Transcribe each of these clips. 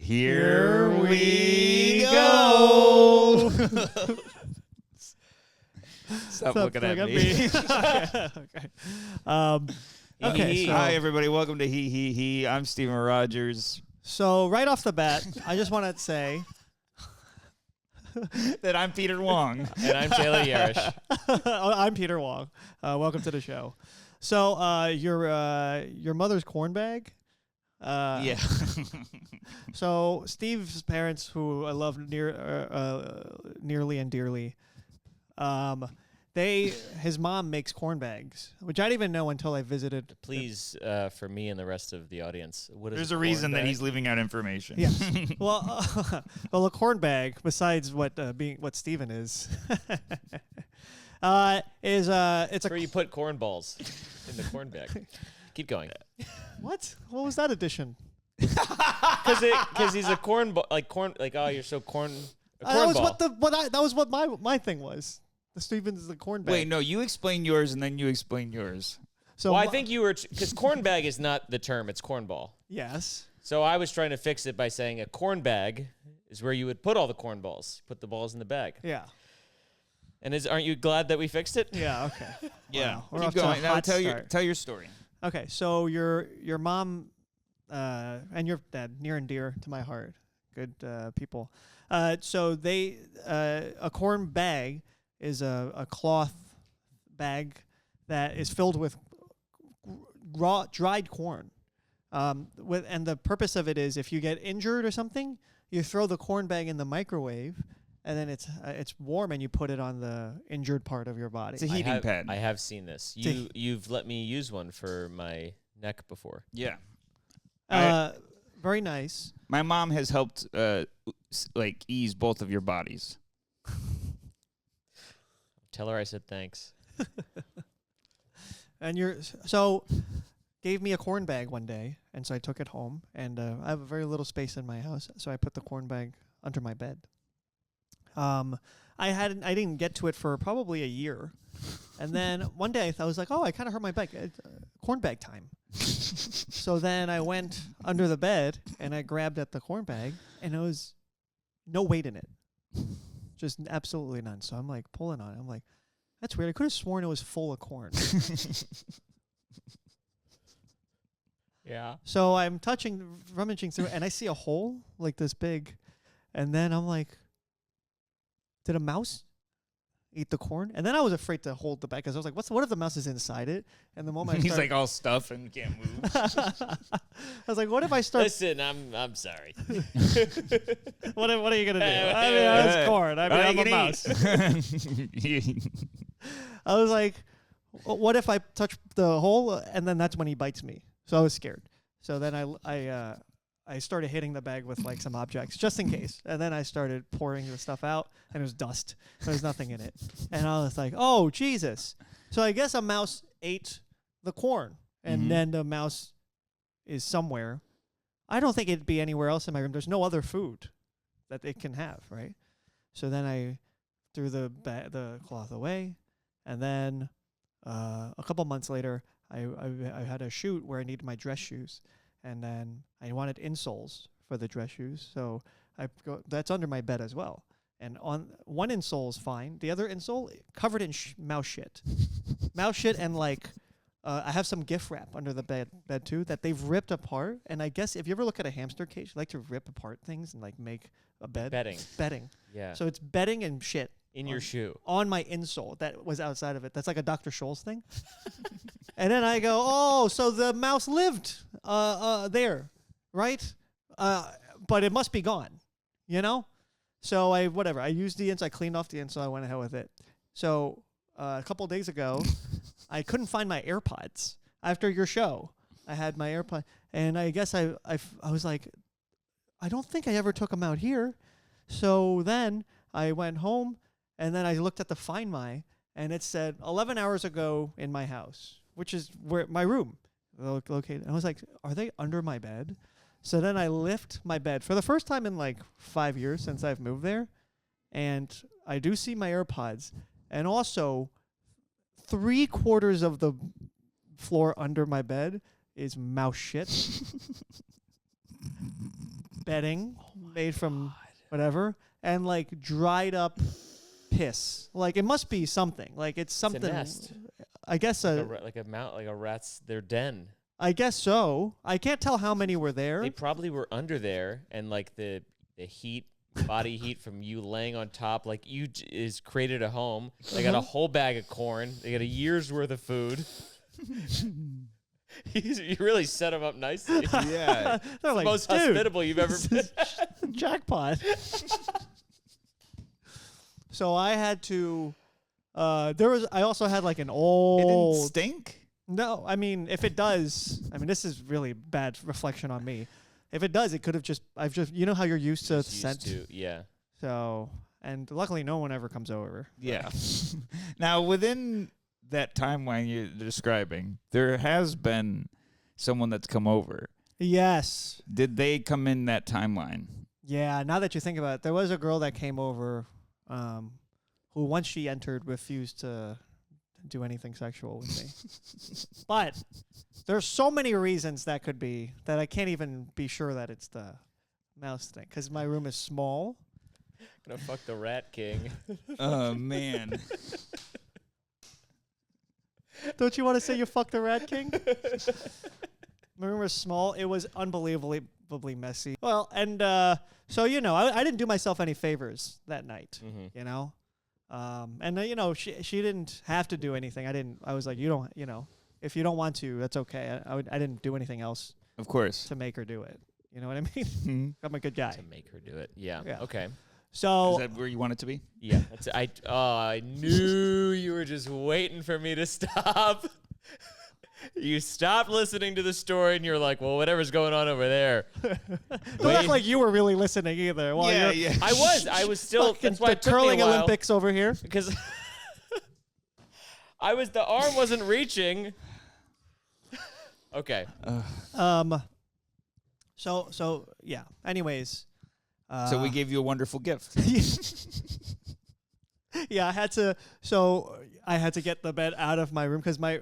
Here we go. Stop looking at me. Okay. Hi, everybody. Welcome to HeHeHe. I'm Steven Rogers. So right off the bat, I just want to say that I'm Peter Wong. And I'm Taylor Yarish. I'm Peter Wong. Welcome to the show. So your mother's corn bag. Yeah. So Steve's parents, who I love nearly and dearly, his mom makes corn bags, which I didn't even know until I visited. Please, for me and the rest of the audience, what is There's a a reason corn that bag? he's leaving out information. Yes. Well, a corn bag, besides what Steven is, it's a where you put corn balls in the corn bag. Keep going. What? What was that addition? Because he's a corn ball, oh, you're so corn. A corn ball. That was what my thing was. The Steven's is the corn bag. Wait, no, you explain yours and then you explain yours. So I think you were because corn bag is not the term; it's corn ball. Yes. So I was trying to fix it by saying a corn bag is where you would put all the corn balls, put the balls in the bag. Yeah. And aren't you glad that we fixed it? Yeah. Okay. Yeah. Wow. We're Keep off to a going. Now hot start. tell your story. Okay, so your mom and your dad, near and dear to my heart, good people. So a corn bag is a cloth bag that is filled with raw dried corn. And the purpose of it is if you get injured or something, you throw the corn bag in the microwave, and then it's warm, and you put it on the injured part of your body. It's a heating pad. I have seen this. You've let me use one for my neck before. Yeah. Very nice. My mom has helped ease both of your bodies. Tell her I said thanks. And gave me a corn bag one day, and so I took it home, and I have very little space in my house, so I put the corn bag under my bed. I didn't get to it for probably a year, and then one day I was like, oh, I kind of hurt my back. Corn bag time. So then I went under the bed and I grabbed at the corn bag, and there was no weight in it, just absolutely none. So I'm like pulling on it. I'm like, that's weird. I could have sworn it was full of corn. Yeah. So I'm rummaging through, and I see a hole like this big, and then I'm like, did a mouse eat the corn? And then I was afraid to hold the bag because I was like, what if the mouse is inside it? And the moment He's like all stuffed and can't move. I was like, what if I start? Listen, I'm sorry. What are you gonna do? I mean, that's corn. I mean, I'm a mouse. I was like, what if I touch the hole and then that's when he bites me? So I was scared. So then I started hitting the bag with like some objects just in case. And then I started pouring the stuff out, and it was dust. There was nothing in it. And I was like, oh, Jesus. So I guess a mouse ate the corn, and then the mouse is somewhere. I don't think it'd be anywhere else in my room. There's no other food that it can have, right? So then I threw the cloth away, and then a couple months later, I had a shoot where I needed my dress shoes. And then I wanted insoles for the dress shoes, so that's under my bed as well. And on one insole is fine, the other insole covered in mouse shit, and like I have some gift wrap under the bed too that they've ripped apart. And I guess if you ever look at a hamster cage, you like to rip apart things and like make a bed. Bedding. Yeah. So it's bedding and shit in your shoe on my insole that was outside of it. That's like a Dr. Scholl's thing. And then I go, oh, so the mouse lived there, right? But it must be gone, you know? So I used the insole. I cleaned off the insole. I went ahead with it. So a couple of days ago, I couldn't find my AirPods after your show. I had my AirPods, and I guess I was like, I don't think I ever took them out here. So then I went home, and then I looked at the Find My, and it said 11 hours ago in my house, which is where my room located. And I was like, are they under my bed? So then I lift my bed for the first time in like 5 years since I've moved there, and I do see my AirPods, and also 3/4 of the floor under my bed is mouse shit. bedding made from whatever, and like dried up piss. Like it must be something. Like it's something. It's a nest. I guess Like a rat's their den. I guess so. I can't tell how many were there. They probably were under there, and like the heat, body heat from you laying on top, like is created a home. They got a whole bag of corn. They got a year's worth of food. You really set them up nicely. Yeah. They're like, Most dude, hospitable you've ever been. jackpot. So I had to. I also had like an It old. didn't stink? No, I mean, if it does, I mean, this is really bad reflection on me. If it does, it could have just. You know how you're used to scent. Yeah. So, and luckily, no one ever comes over. Yeah. Now, within that timeline you're describing, there has been someone that's come over. Yes. Did they come in that timeline? Yeah. Now that you think about it, there was a girl that came over, who once she entered refused to do anything sexual with me. But there's so many reasons that could be that I can't even be sure that it's the mouse thing because my room is small. Gonna fuck the Rat King. Oh, man. Don't you want to say you fucked the Rat King? My room was small. It was unbelievably messy. Well, and so, you know, I didn't do myself any favors that night, you know? And, you know, she didn't have to do anything. I was like, you don't, you know, if you don't want to, that's okay. I didn't do anything else. Of course. To make her do it. You know what I mean? I'm a good guy. To make her do it. Yeah. Yeah. Okay. So Is that where you want it to be? Yeah. I knew you were just waiting for me to stop. You stopped listening to the story and you're like, well, whatever's going on over there. don't act like you were really listening either. Well, yeah. I was still. That's why the it took me curling a while, Olympics over here. because the arm wasn't reaching. Okay. So yeah. Anyways. So we gave you a wonderful gift. Yeah, I had to get the bed out of my room because I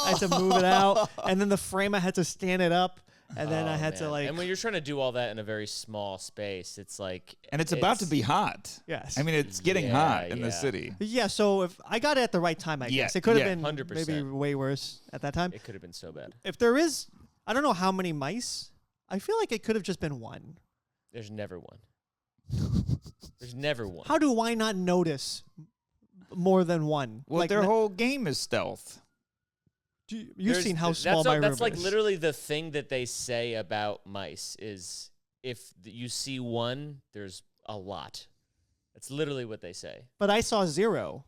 had to move it out, and then the frame I had to stand it up, and then I had to like. And when you're trying to do all that in a very small space, it's like. And it's about to be hot. Yes. I mean, it's getting hot in the city. Yeah, so if I got it at the right time, I guess it could have been 100%. maybe way worse at that time. It could have been so bad. If there is, I don't know how many mice. I feel like it could have just been one. There's never one. There's never one. How do I not notice more than one? Well, like their whole game is stealth. You've seen how small my room is. That's like literally the thing that they say about mice is if you see one, there's a lot. That's literally what they say. But I saw 0.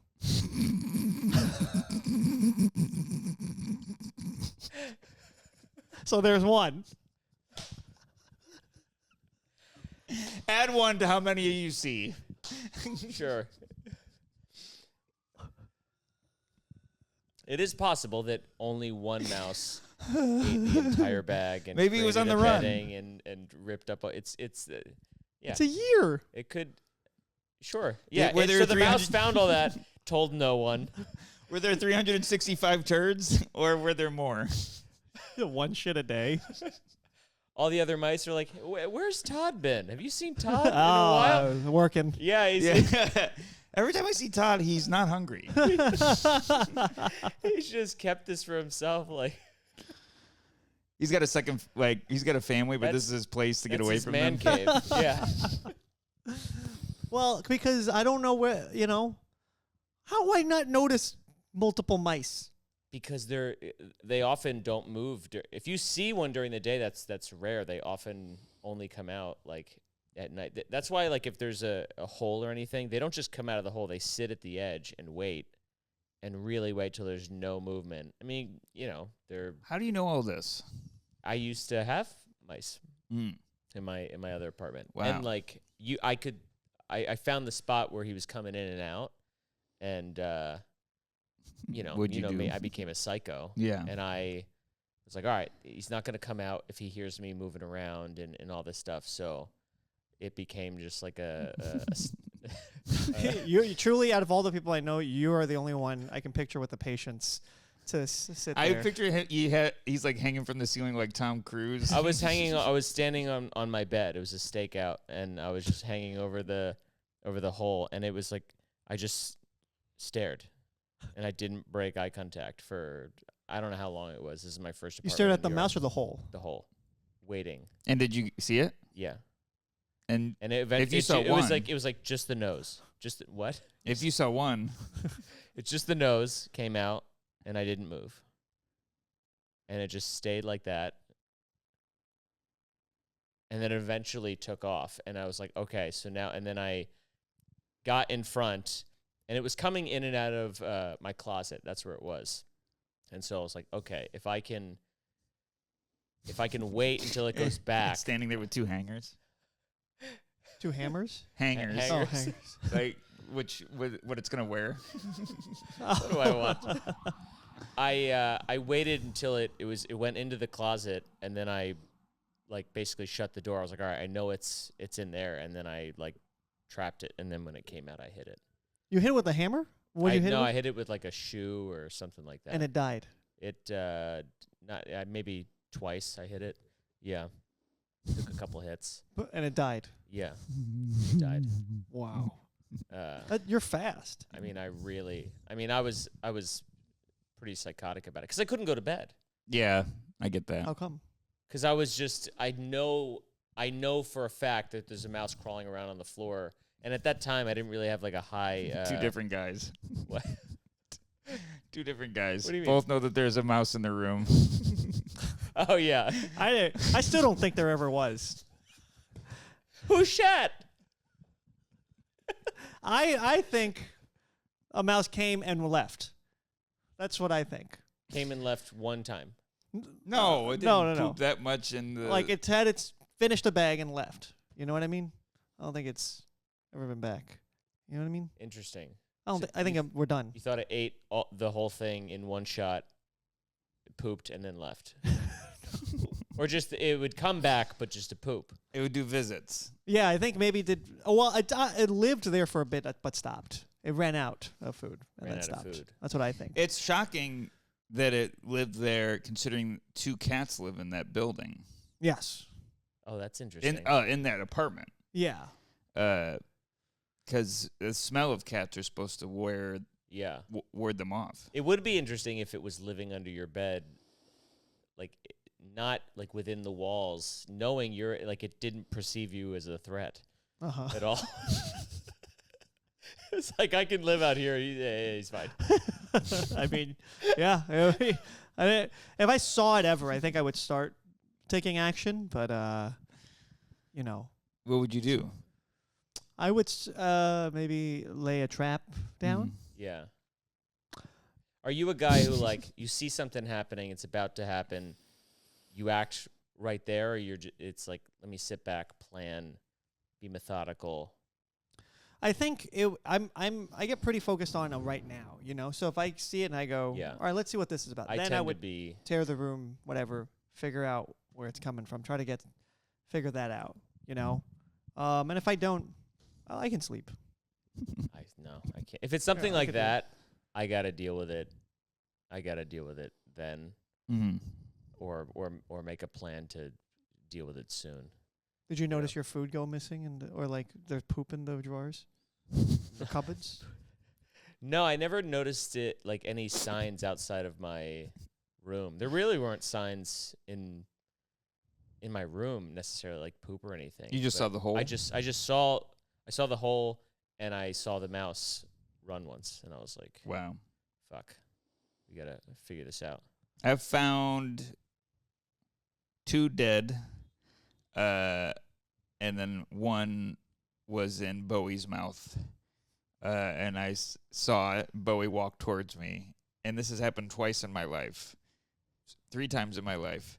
So there's one. Add 1 to how many you see. Sure. It is possible that only one mouse ate the entire bag and maybe it was on created the a run bedding and ripped up. Yeah. It's a year. It could. Sure. Yeah. Were there So the mouse 300 found all that, told no one. Were there 365 turds, or were there more? One shit a day. All the other mice are like, "Where's Todd been? Have you seen Todd in a while?" Working. Yeah, Every time I see Todd, he's not hungry. he's just kept this for himself. Like He's got a second, he's got a family, but this is his place to get away his from man them. cave. Yeah. Well, because I don't know where, how do I not notice multiple mice? Because they often don't move. If you see one during the day, that's rare. They often only come out like at night. That's why like if there's a hole or anything, they don't just come out of the hole. They sit at the edge and wait, and really wait till there's no movement. I mean, they're. How do you know all this? I used to have mice Mm. in my other apartment. Wow. And like I found the spot where he was coming in and out, and What'd you do? me, I became a psycho. Yeah. And I was like, all right, he's not going to come out if he hears me moving around and all this stuff. So it became just like You truly, out of all the people I know, you are the only one I can picture with the patience to sit I there. picture he's like hanging from the ceiling like Tom Cruise. I was standing on my bed. It was a stakeout, and I was just hanging over the hole, and it was like I just stared, and I didn't break eye contact for I don't know how long it was. This is my first. You stared apartment at the in New York. mouse or the hole? The hole, waiting. And did you see it? Yeah, And and eventually it was like just the nose. Just what? if you saw one, It's just the nose came out, and I didn't move, and it just stayed like that. And then eventually took off, and I was like, okay, so now, and then I got in front, and it was coming in and out of my closet. That's where it was. And so I was like, okay, if I can wait until it goes back. standing there with two hangers. 2 hammers? Hangers. Hangers. Oh, hangers. Like what it's gonna wear. What do I want? I waited until it went into the closet, and then I like basically shut the door. I was like, all right, I know it's in there, and then I like trapped it, and then when it came out, I hit it. You hit it with a hammer? What did you hit it No, with? I hit it with like a shoe or something like that. And it died. It not maybe twice I hit it. Yeah, took a couple hits. And it died. Yeah, it died. Wow. Uh, You're fast. I mean, I was pretty psychotic about it because I couldn't go to bed. Yeah, I get that. How come? Because I was just, I know for a fact that there's a mouse crawling around on the floor. And at that time, I didn't really have like a high. Two different guys. What? Two different guys. What do you mean? Both know that there's a mouse in the room. Oh, yeah. I still don't think there ever was. Who shat? I think a mouse came and left. That's what I think. Came and left one time. No, it didn't No. poop that much in the. Like it's finished the bag and left. You know what I mean? I don't think it's ever been back. You know what I mean? Interesting. I think we're done. You thought it ate the whole thing in one shot, pooped, and then left. Or just it would come back, but just to poop. It would do visits. Yeah, I think maybe it did. Oh, well, it lived there for a bit, but stopped. It ran out of food and Ran then out of stopped. food. That's what I think. It's shocking that it lived there, considering 2 cats live in that building. Yes. Oh, that's interesting. In that apartment. Yeah. Because the smell of cats are supposed to ward them off. It would be interesting if it was living under your bed, like not like within the walls, knowing you're like it didn't perceive you as a threat at all. It's like I can live out here. He's fine. I mean, yeah. If I saw it ever, I think I would start taking action. But What would you do? I would maybe lay a trap down. Yeah. Are you a guy who like you see something happening, it's about to happen, you act right there, or it's like let me sit back, plan, be methodical? I think I get pretty focused on right now, you know. So if I see it and I go, all right, let's see what this is about. Then I would tear the room, whatever, figure out where it's coming from, try to figure that out, you know. And if I don't, I can sleep. I can't. If it's something like that, I gotta deal with it. I gotta deal with it then, or make a plan to deal with it soon. Did you notice your food go missing or like there's poop in the drawers, the cupboards? No, I never noticed it like any signs outside of my room. There really weren't signs in my room necessarily, like poop or anything. You just saw the hole? I saw the hole, and I saw the mouse run once, and I was like, wow, fuck, we gotta figure this out. I've found 2 dead, and then one was in Bowie's mouth, and I saw Bowie walk towards me, and this has happened twice in my life, 3 times in my life.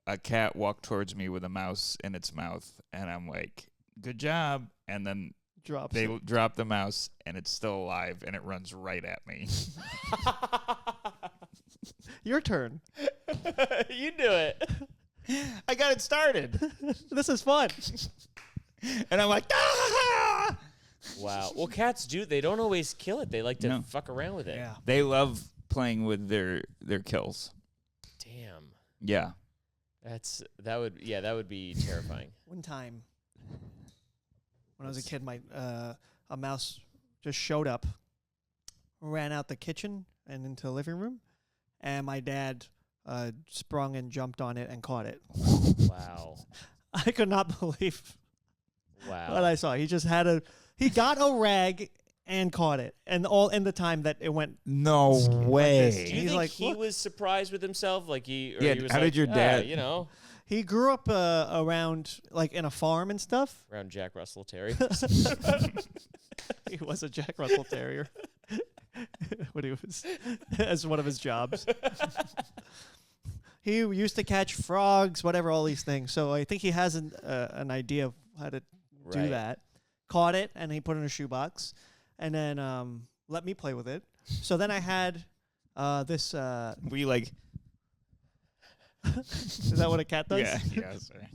A cat walked towards me with a mouse in its mouth, and I'm like, good job. And then they drop the mouse, and it's still alive, and it runs right at me. Your turn. You do it. I got it started. This is fun. And I'm like, ah! Wow. Well, cats they don't always kill it. They like to fuck around with it. Yeah. They love playing with their kills. Damn. Yeah. That would be terrifying. One time, when I was a kid, a mouse just showed up, ran out the kitchen and into the living room, and my dad sprung and jumped on it and caught it. Wow. I could not believe Wow. what I saw. He got a rag and caught it, and all in the time that it went. No way. Do you He's think like, he "Look." was surprised with himself? Like he was how like, did your "Yeah, dad- He grew up around like in a farm and stuff. around Jack Russell Terrier. He was a Jack Russell Terrier when he was as one of his jobs. He used to catch frogs, whatever, all these things. So I think he has an idea of how to do Right. that. Caught it, and he put it in a shoebox, and then let me play with it. So then I had this. We like. Is that what a cat does? Yeah. Sorry.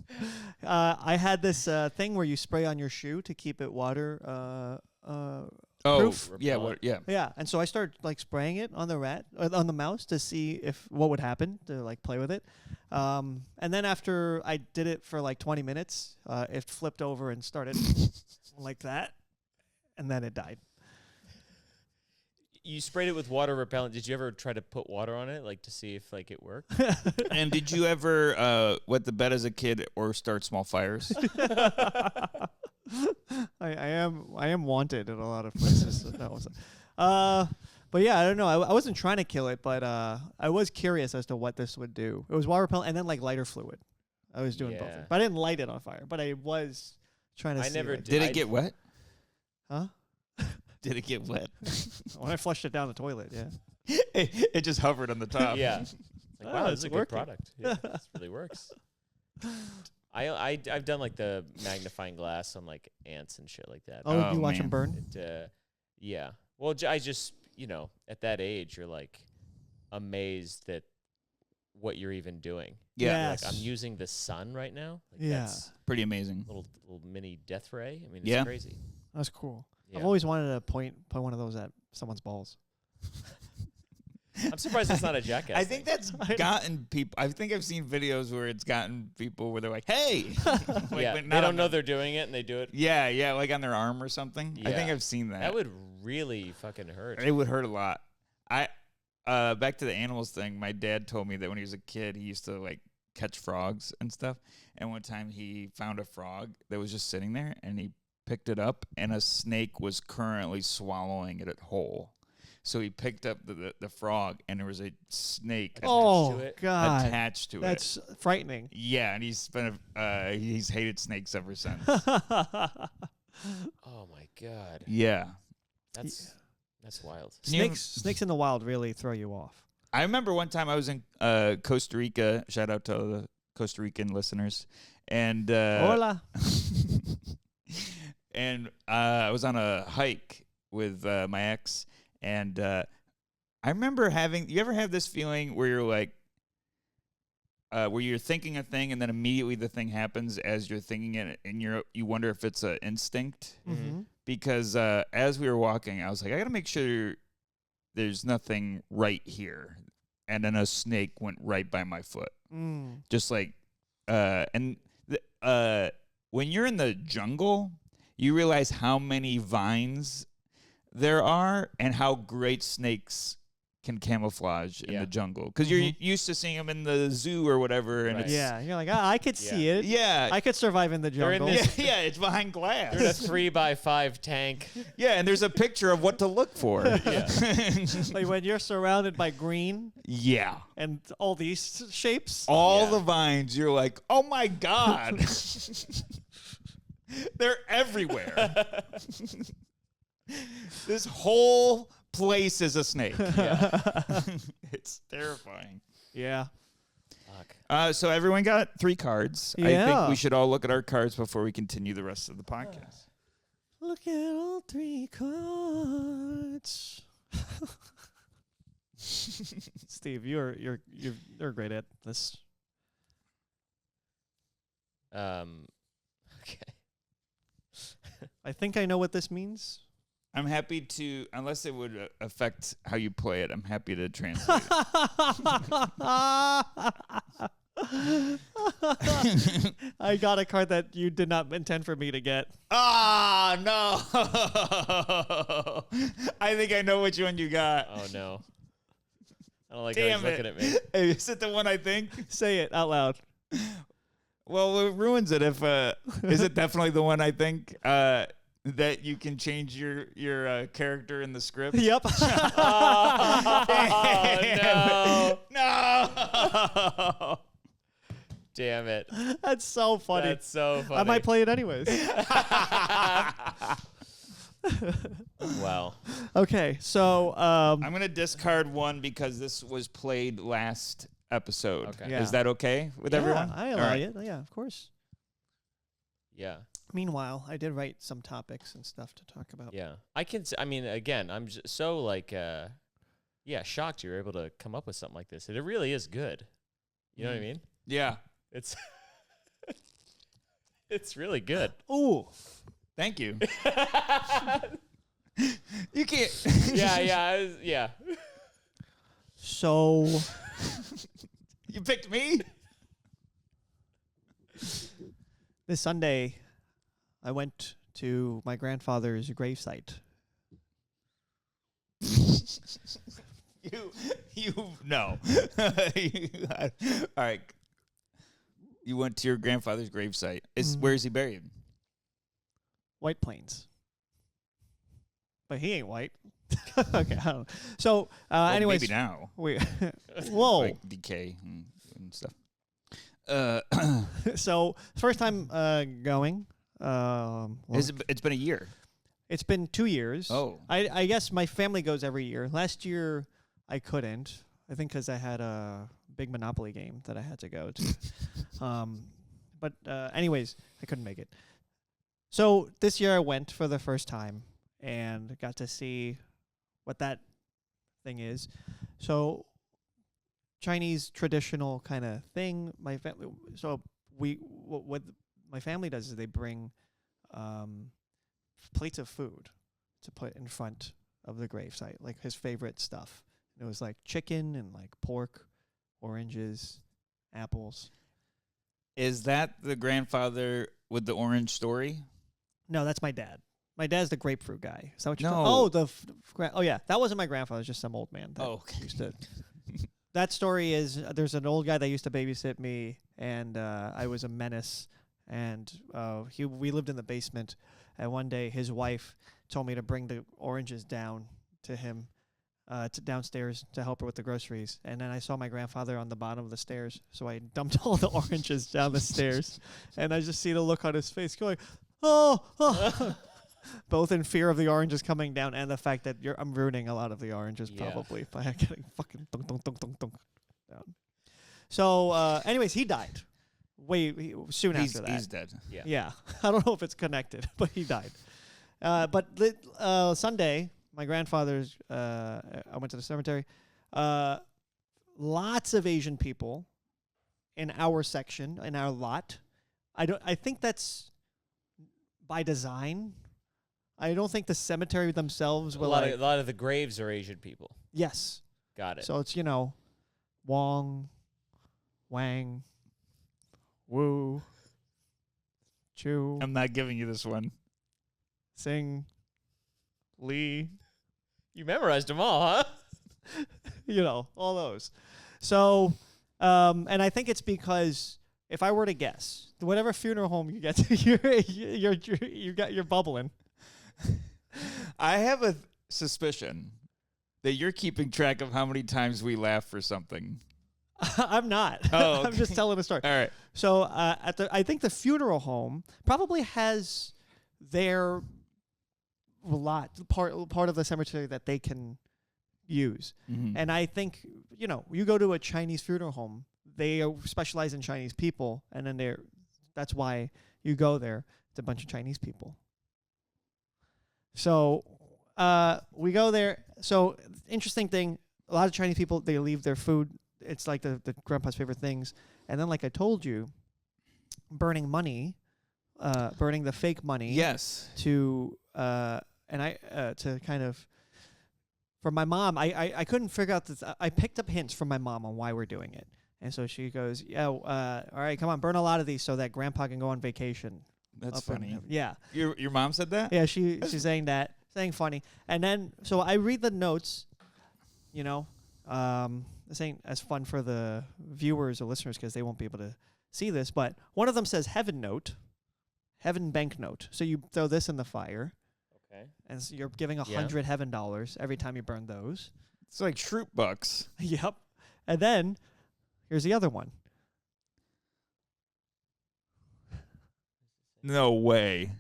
I had this thing where you spray on your shoe to keep it water. Oh, Proof? yeah. Repellent. Yeah. Yeah, and so I started like spraying it on the mouse to see what would happen to like play with it. And then after I did it for like 20 minutes, it flipped over and started like that, and then it died. You sprayed it with water repellent. Did you ever try to put water on it, like to see if like it worked? And did you ever wet the bed as a kid or start small fires? I am wanted in a lot of places. But yeah, I don't know. I wasn't trying to kill it, but I was curious as to what this would do. It was water repellent and then like lighter fluid. I was doing both, Yeah. but I didn't light it on fire. But I was trying to. I see, never like, Did I- it get wet? Huh? Did it get wet? When I flushed it down the toilet, yeah. it just hovered on the top. Yeah. It's like, Oh, wow, it's this is a good working. product. Yeah, this really works. I've done like the magnifying glass on like ants and shit like that. Oh, Oh, you watch them man. burn? Yeah. Well, I just at that age you're like amazed that what you're even doing. Yeah. Like I'm Yes. using the sun right now. Like, Yeah. That's Pretty amazing. little mini death ray. I mean, it's Yeah. crazy. That's cool. Yeah. I've always wanted to point one of those at someone's balls. I'm surprised it's not a jackass. I think thing. that's gotten people. I think I've seen videos where it's gotten people where they're like, "Hey," like, yeah, but they not don't on know the- they're doing it and they do it. Yeah, like on their arm or something. I think Yeah. I've seen that. That would really fucking hurt. It would hurt a lot. Back to the animals thing. My dad told me that when he was a kid, he used to like catch frogs and stuff. And one time he found a frog that was just sitting there, and he picked it up, and a snake was currently swallowing it whole. So he picked up the frog, and there was a snake Oh to it? God, attached to it. that's frightening. Yeah, and he's hated snakes ever since. Oh my god, Yeah. that's wild. Can you- Snakes in the wild really throw you off. I remember one time I was in Costa Rica. Shout out to the Costa Rican listeners. And Hola. and I was on a hike with my ex, and I remember having. You ever have this feeling where you're like, where you're thinking a thing, and then immediately the thing happens as you're thinking it, and you wonder if it's an instinct? Mm-hmm. Because as we were walking, I was like, I gotta make sure there's nothing right here, and then a snake went right by my foot, just like, when you're in the jungle, you realize how many vines there are and how great snakes can camouflage in Yeah. the jungle, because you're used to seeing them in the zoo or whatever, and Right. it's Yeah, you're like, I could see it. yeah. I could survive in the They're in jungle. this- yeah, it's behind glass. They're in a 3x5 tank. Yeah, and there's a picture of what to look for. Yeah. Like when you're surrounded by green Yeah. and all these shapes. All Yeah. the vines, you're like, oh my God. They're everywhere. This whole place is a snake. It's terrifying. Yeah. Fuck. So everyone got 3 cards. I Yeah. think we should all look at our cards before we continue the rest of the podcast. Look at all 3 cards. Steve, you're great at this. Okay. I think I know what this means. I'm happy to, unless it would affect how you play it, I'm happy to translate it. I got a card that you did not intend for me to get. Ah, no. I think I know which one you got. Oh, no. I don't like Damn how he's looking at me. Hey, is it the one I think? Say it out loud. Well, it ruins it if, is it definitely the one I think? That you can change your character in the script. Yep. Oh, No. Damn it. That's so funny. That's so funny. I might play it anyways. Wow. Okay, so I'm gonna discard one because this was played last episode. Okay. Yeah. Is that okay with yeah, everyone? I All allow right. it. Yeah, of course. Yeah. Meanwhile, I did write some topics and stuff to talk about. Yeah. I mean, again, I'm just so like, shocked you're able to come up with something like this. It really is good. You know what I mean? Yeah. It's it's really good. Ooh. Thank you. You can't. Yeah. So You picked me. this Sunday, I went to my grandfather's gravesite. You no. All right. You went to your grandfather's gravesite. Where is he buried? White Plains. But he ain't white. Okay. I don't know. So, Well, anyways, maybe now. we whoa. Like decay and stuff. So first time going. It's been a year. It's been 2 years. Oh. I guess my family goes every year. Last year I couldn't. I think because I had a big Monopoly game that I had to go to. But anyways, I couldn't make it. So this year I went for the first time and got to see what that thing is. So Chinese traditional kind of thing. My family. So what my family does is they bring plates of food to put in front of the gravesite, like his favorite stuff. It was like chicken and like pork, oranges, apples. Is that the grandfather with the orange story? No, that's my dad. My dad's the grapefruit guy. Is that what you're No. talking? Oh, yeah. That wasn't my grandfather. It was just some old man. That Okay. used to. That story is there's an old guy that used to babysit me, and I was a menace. And we lived in the basement, and one day his wife told me to bring the oranges down to him, downstairs to help her with the groceries. And then I saw my grandfather on the bottom of the stairs, so I dumped all the oranges down the stairs, and I just see the look on his face going, oh. Both in fear of the oranges coming down and the fact that I'm ruining a lot of the oranges probably by getting fucking thunk down. So, anyways, he died soon after that. He's dead. Yeah. Yeah. I don't know if it's connected, but he died. But Sunday, my grandfather's, I went to the cemetery. Lots of Asian people in our section, in our lot. I think that's by design. I don't think the cemetery themselves will A lot of the graves are Asian people. Yes. Got it. So it's, Wong, Wang, Wu, Chu, I'm not giving you this one. Sing, Lee, You memorized them all, huh? all those. So, and I think it's because if I were to guess, whatever funeral home you get to, you're bubbling. I have a suspicion that you're keeping track of how many times we laugh for something. I'm not. Oh, I'm okay. just telling a story. All right. So I think the funeral home probably has their part of the cemetery that they can use. Mm-hmm. And I think, you go to a Chinese funeral home, they specialize in Chinese people, and then that's why you go there. It's a bunch of Chinese people. So we go there. So interesting thing, a lot of Chinese people, they leave their food. It's like the grandpa's favorite things. And then, like I told you, burning money, burning the fake money. Yes. To and I to kind of for my mom, I couldn't figure out this. I picked up hints from my mom on why we're doing it, and so she goes, "Yeah, all right, come on, burn a lot of these so that Grandpa can go on vacation." That's Up funny. yeah. Your mom said that? Yeah, she's saying that, saying funny. And then, so I read the notes, you know. This ain't as fun for the viewers or listeners because they won't be able to see this, but one of them says heaven bank note. So you throw this in the fire. Okay. And so you're giving $100 heaven dollars every time you burn those. It's like Shroot Bucks. Yep. And then, here's the other one. No way.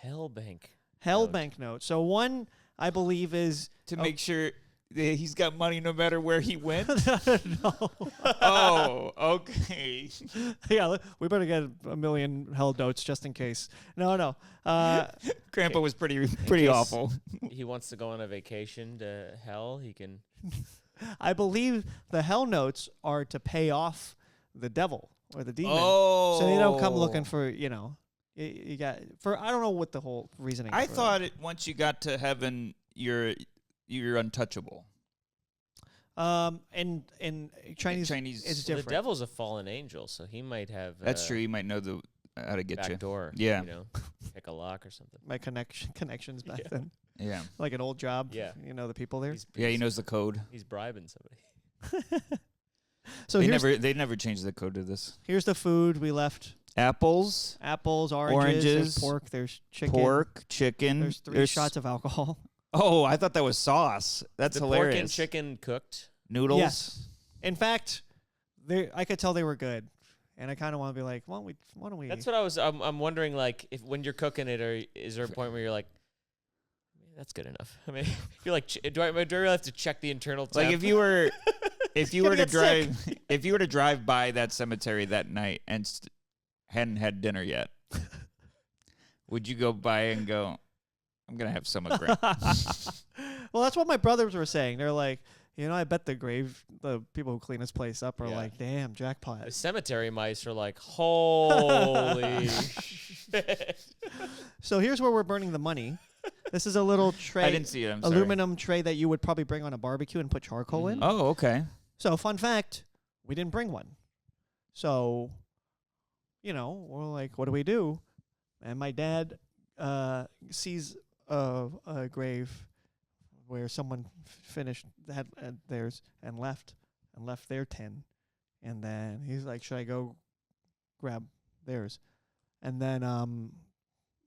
Hell bank. Hell Note. bank note. So one, I believe, is To make sure that he's got money no matter where he went? no. Oh, okay. Yeah, we better get a million hell notes just in case. No. Grandpa was pretty case- awful. He wants to go on a vacation to hell. He can. I believe the hell notes are to pay off the devil or the demon. Oh. So they don't come looking for, you got for I don't know what the whole reasoning. I for thought once you got to heaven, you're untouchable. In Chinese, Chinese. it's Well, different. the devil's a fallen angel, so he might have. That's true. You might know how to get back you. door. Yeah. Pick a lock or something. My connections back Yeah. then, Yeah. like an old job. Yeah. The people there. Yeah, he knows the code. He's bribing somebody. So They never changed the code to this. here's the food we left: Apples, apples, oranges, there's Oranges, pork, there's chicken, pork, chicken. there's three shots of alcohol. Oh, I thought that was sauce. That's the hilarious. pork and chicken cooked. Noodles. Yes. In fact, I could tell they were good, and I kind of want to be like, why don't we? That's what I'm wondering. Like, if when you're cooking it, or is there a point where you're like, that's good enough? I mean, you're like, do I really have to check the internal temp? Like if you were gonna to get drive by that cemetery that night and hadn't had dinner yet, would you go by and go, I'm gonna have some of Grandpa? Well, that's what my brothers were saying. They're like, I bet the people who clean this place up are Yeah. like, damn, jackpot. The cemetery mice are like, holy shit. So here's where we're burning the money. This is a little tray. I didn't see it. I'm sorry. aluminum tray that you would probably bring on a barbecue and put charcoal in. Oh, okay. So, fun fact, we didn't bring one. So, we're like, what do we do? And my dad sees a grave where someone finished had theirs and left their tin. And then he's like, should I go grab theirs? And then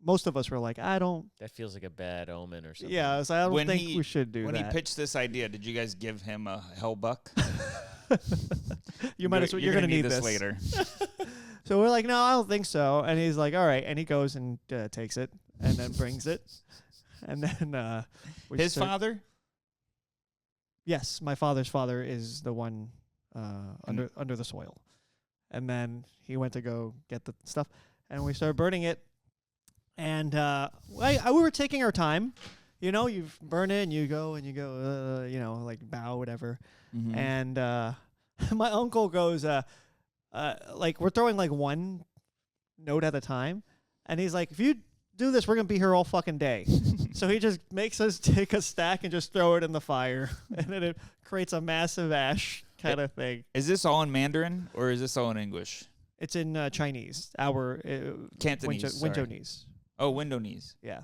most of us were like, I don't. That feels like a bad omen or something. Yeah, I was like, I don't When think we should do When that. he pitched this idea, did you guys give him a hell buck? You might as well. You're gonna need this later. So we're like, no, I don't think so. And he's like, all right. And he goes and takes it and then brings it. And then His father? Yes, my father's father is the one under the soil. And then he went to go get the stuff, and we started burning it. And we were taking our time. You burn it and you go, like bow, whatever. Mm-hmm. And my uncle goes, like we're throwing like one note at a time, and he's like, if you do this, we're gonna be here all fucking day. So he just makes us take a stack and just throw it in the fire, and then it creates a massive ash kind of thing. Is this all in Mandarin or is this all in English? It's in Chinese. Our Cantonese. sorry. Winjonese. Oh, Windonese. Yeah.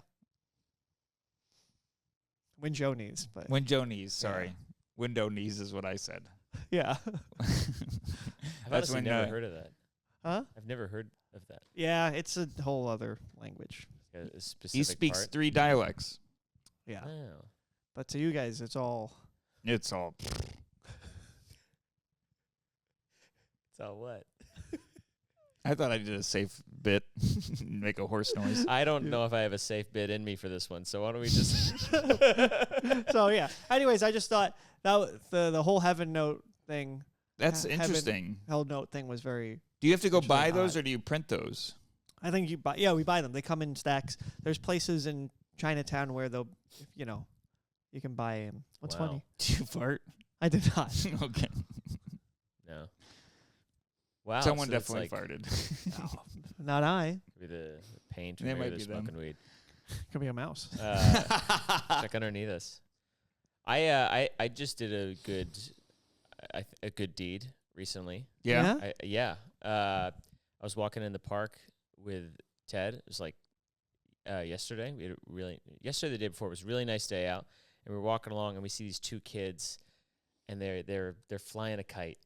Winjonese, but Windonese. Sorry, Windonese is what I said. yeah. I've That's honestly when, never heard of that. Huh? I've never heard of that. Yeah, it's a whole other language. A specific He speaks part. 3 dialects. Yeah. Oh. But to you guys, it's all. It's all. So what? I thought I did a safe bit. Make a horse noise. I don't know if I have a safe bit in me for this one, so why don't we just... So yeah. Anyways, I just thought that the whole heaven note thing, That's Heaven- interesting. hell note thing was very. Do you have to go Interesting buy those odd. or do you print those? I think we buy them. They come in stacks. There's places in Chinatown where they'll, you can buy them. What's Wow. funny? Did you fart? I did not. Okay. No. Wow. Someone so it's definitely like farted. No, not I. Maybe the paint, or That maybe might they're be them. smoking weed. Could be a mouse. Check underneath us. I just did a good deed recently. Yeah. I was walking in the park with Ted. It was like yesterday. Yesterday, the day before, it was a really nice day out, and we were walking along, and we see these two kids, and they're flying a kite,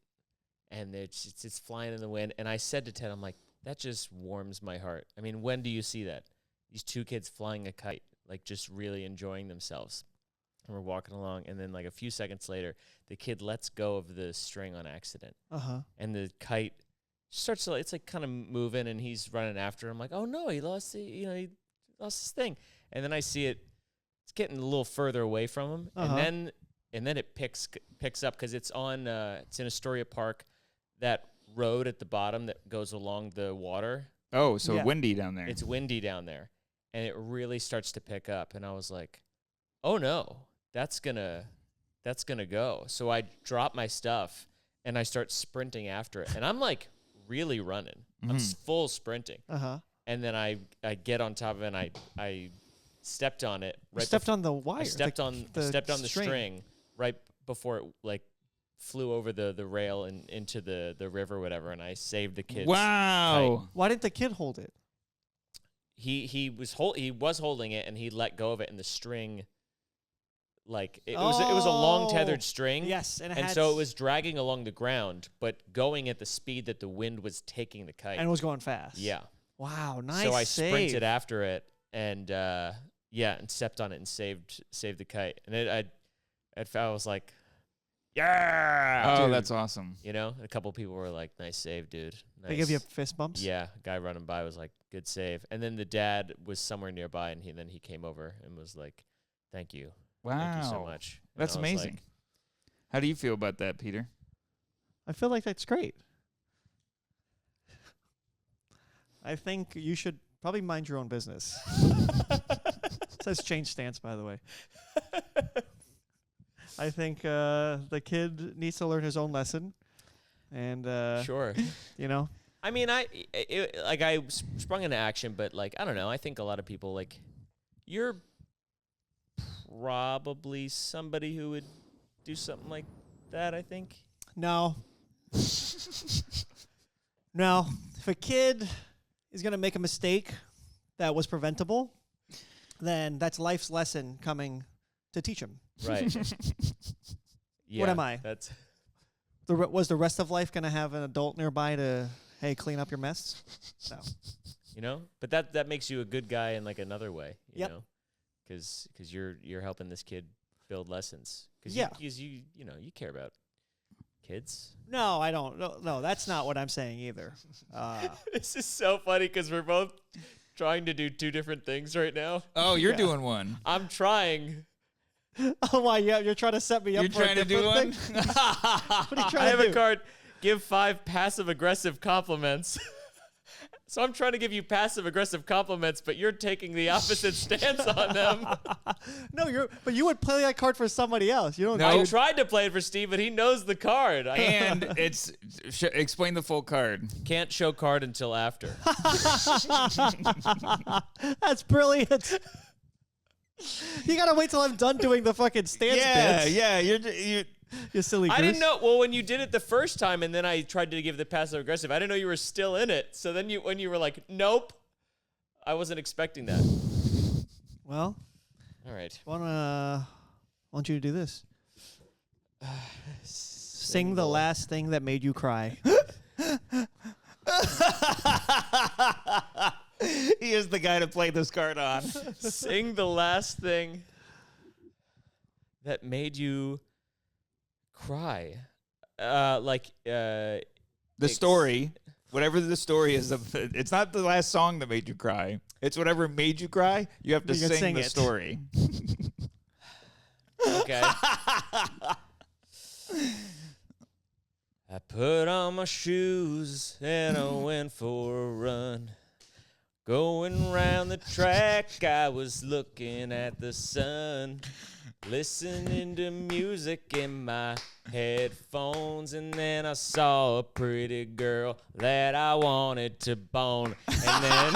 and it's flying in the wind. And I said to Ted, I'm like, that just warms my heart. I mean, when do you see that? These two kids flying a kite, like just really enjoying themselves. And we're walking along, and then like a few seconds later, the kid lets go of the string on accident. And the kite starts to, it's like kind of moving, and he's running after him. Like, oh no, he lost his thing. And then I see it's getting a little further away from him. And then it picks up, because it's in Astoria Park, that road at the bottom that goes along the water. Oh, so windy down there. It's windy down there. And it really starts to pick up. And I was like, oh no, that's gonna go. So I drop my stuff and I start sprinting after it. And I'm like really running. I'm full sprinting. And then I get on top of it, and I stepped on it. Stepped on the wire. I stepped on the string right before it like flew over the rail and into the river or whatever, and I saved the kid. Wow. Kite. Why didn't the kid hold it? He was holding it, and he let go of it, and the string, like it was a long tethered string. Yes, and so it was dragging along the ground, but going at the speed that the wind was taking the kite. And it was going fast. Yeah. Wow, nice. So I save. sprinted after it, and and stepped on it and saved the kite. And I was like, yeah. Oh, dude. that's awesome. You know, a couple people were like, nice save, dude. Nice. They give you fist bumps? Yeah, a guy running by was like, good save. And then the dad was somewhere nearby, and then he came over and was like, thank you. Wow. Thank you so much. And That's I was amazing. like, how do you feel about that, Peter? I feel like that's great. I think you should probably mind your own business. It says change stance, by the way. I think the kid needs to learn his own lesson. And, sure. you know. I mean, I sprung into action, but, like, I don't know. I think a lot of people, like, you're probably somebody who would do something like that, I think. No. No. If a kid is going to make a mistake that was preventable, then that's life's lesson coming to teach him. Right. Yeah, what am I? That's was the rest of life going to have an adult nearby to, hey, clean up your mess? No. You know? But that makes you a good guy in, like, another way, you know? Because you're helping this kid build lessons. Because you care about kids. No, I don't. No, that's not what I'm saying either. This is so funny because we're both trying to do two different things right now. Oh, you're doing one. I'm trying. Oh, why? Yeah, you're trying to set me up for a different thing? What are you trying to do? I have a card, give 5 passive-aggressive compliments. So I'm trying to give you passive-aggressive compliments, but you're taking the opposite stance on them. No, but you would play that card for somebody else. You don't. No. I tried to play it for Steve, but he knows the card. And explain the full card. Can't show card until after. That's brilliant. You gotta wait till I'm done doing the fucking stance bits. Yeah, you're You silly goose. I didn't know. Well, when you did it the first time, and then I tried to give the passive aggressive, I didn't know you were still in it. So then when you were like, nope, I wasn't expecting that. Well, all right. I want you to do this. Sing the last thing that made you cry. He is the guy to play this card on. Sing the last thing that made you cry. The story. Whatever the story is, it's not the last song that made you cry. It's whatever made you cry. You have to sing the story. Okay. I put on my shoes and I went for a run. Going round the track, I was looking at the sun, listening to music in my headphones, and then I saw a pretty girl that I wanted to bone, and then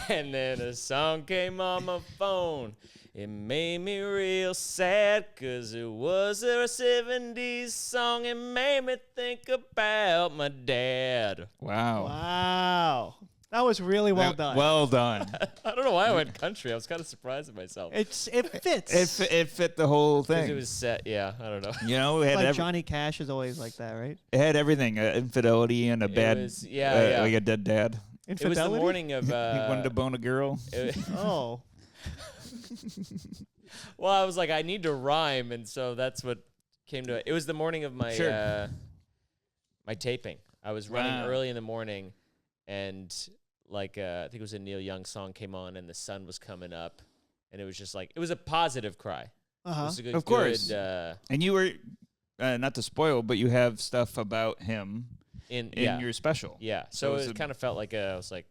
And then a song came on my phone. It made me real sad, 'cause it was a 70s song. It made me think about my dad. Wow. Wow. That was really well done. Well done. I don't know why I went country. I was kind of surprised at myself. It fits. It fit the whole 'Cause thing. it was set, yeah, I don't know. You know, it had, like Johnny Cash is always like that, right? it had everything. Infidelity and a bad, was- yeah. like a dead dad. It was the Infidelity? morning of... He wanted to bone a girl. Oh. Well, I was like, I need to rhyme, and so that's what came to it. It was the morning of my my taping. I was running Wow. early in the morning, and like I think it was a Neil Young song came on, and the sun was coming up, and it was just like it was a positive cry. It Uh-huh. was a good, Of course. good, And you were, not to spoil, but you have stuff about him in in your special. yeah. So So it's it kind of felt like I was like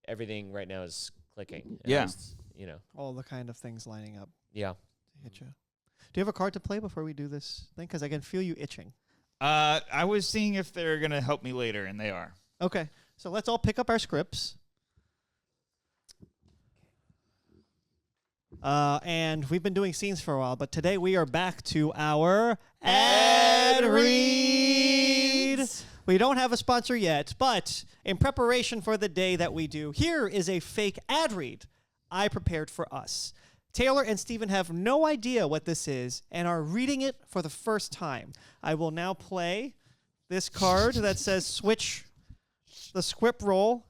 everything right now is clicking. And I Yeah. was, you know. All the kind of things lining up Yeah. to hit you. Do you have a card to play before we do this thing? Because I can feel you itching. I was seeing if they're going to help me later, and they are. Okay. So let's all pick up our scripts. And we've been doing scenes for a while, but today we are back to our ad read. We don't have a sponsor yet, but in preparation for the day that we do, here is a fake ad read I prepared for us. Taylor and Steven have no idea what this is and are reading it for the first time. I will now play this card that says switch the script roll.